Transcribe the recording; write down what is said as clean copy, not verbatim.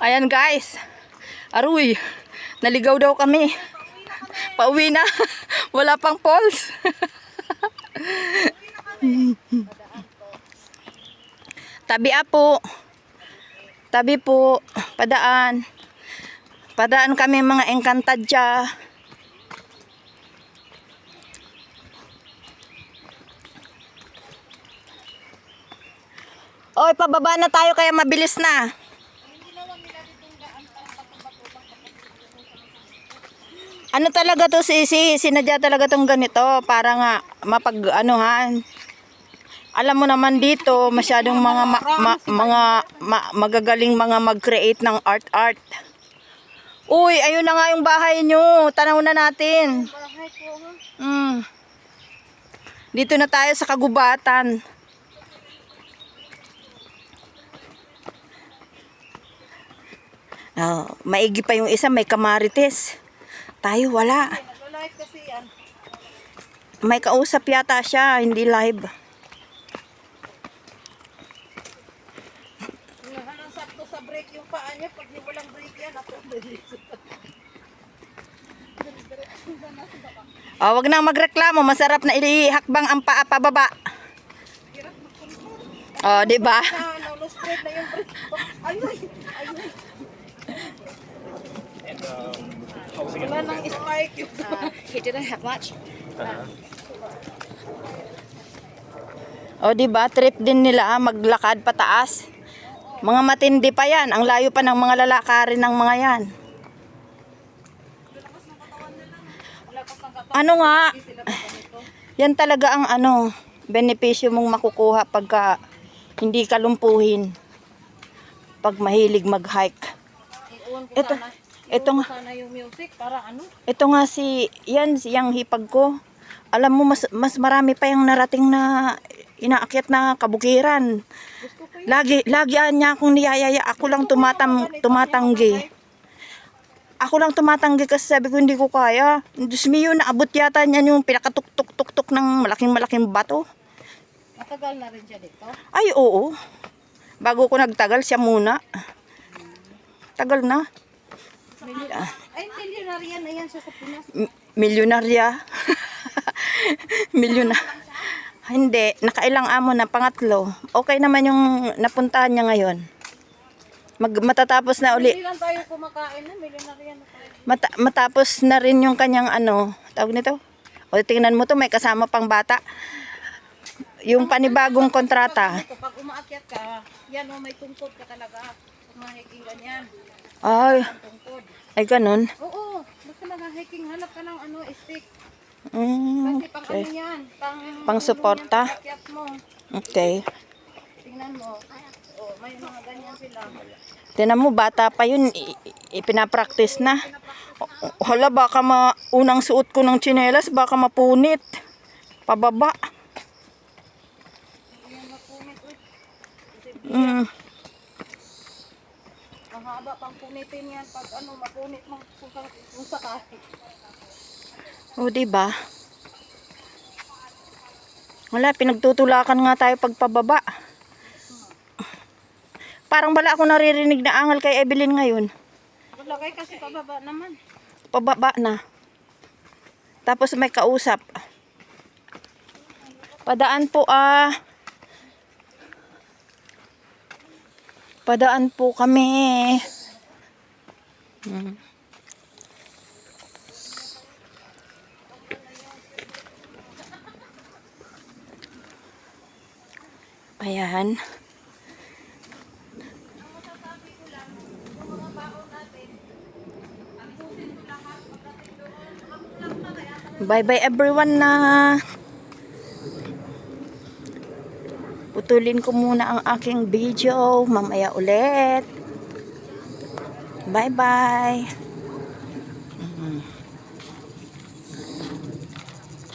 Ayan guys. Aruy. Naligaw daw kami. Pauwi na. Wala pang poles. Tabi po. Tabi po. Padaan. Padaan kami mga Encantadja. Oy, pababa na tayo kaya mabilis na. Ano talaga to sinadya talaga tong ganito para nga mapag-anuhan. Alam mo naman dito masyadong mga magagaling mga mag-create ng art. Uy, ayun na nga yung bahay nyo. Tanaw na natin. Dito na tayo sa kagubatan. Maigi pa yung isa, may kamarites. Tayo wala. May kausap yata siya, hindi live. Sakto sa break yung paa niya, pag walang break yan, ako wag nang magreklamo, masarap na ihakbang ang paa pababa. Di ba? Straight na yung break. Ayun. Wala nang spike yung He didn't have much. Di ba? Trip din nila maglakad pataas. Mga matindi pa yan. Ang layo pa ng mga lalakarin ng mga yan. Ano nga? Yan talaga ang benepisyo mong makukuha pagka hindi ka lumpuhin. Pag mahilig mag-hike. Ito nga. sana yung music para ano? Ito nga yung hipag ko. Alam mo mas marami pa yung narating na inaakyat na kabukiran. Lagi niya akong niyayaya. Ako lang tumatanggi. Ako lang tumatanggi kasi sabi ko hindi ko kaya. Diyos mio, naabot yata niyan yung pinakatuk-tuk-tuk ng malaking bato. Matagal na rin siya dito? Ay, oo. Bago ko nagtagal, siya muna. Tagal na. Ay, milyonarya na yan siya sa Pinas. Milyonarya. Hindi, nakailang amo na, pangatlo. Okay naman yung napuntahan niya ngayon. Matatapos na uli. Hindi lang tayo kumakain na, milyonarya na tayo. Matapos na rin yung kanyang tawag nito. Tingnan mo to, may kasama pang bata. Yung panibagong kontrata. Kapag umaakyat ka, yan may tungkod ka talaga. Kumahiking ganyan. Ay ganun. Oo, basta nag-hiking, hanap ka ng stick. Okay. Kasi pang ano yan, Pang suporta. akyat mo. Okay. Tingnan mo. May mga ganyan sila. Tingnan mo, bata pa yun, ipinapractice na. Hala, baka unang suot ko ng tsinelas, baka mapunit. Pababa. Ang haba pang punitin yan pag mapunit mo kung sakali. Diba? Wala, pinagtutulakan nga tayo pagpababa. Parang wala ako naririnig na angal kay Evelyn ngayon. Wala kayo kasi pababa naman. Pababa na. Tapos may kausap. Padaan po kami. Ayan. Bye-bye everyone na. Putulin ko muna ang aking video. Mamaya ulit. Bye-bye.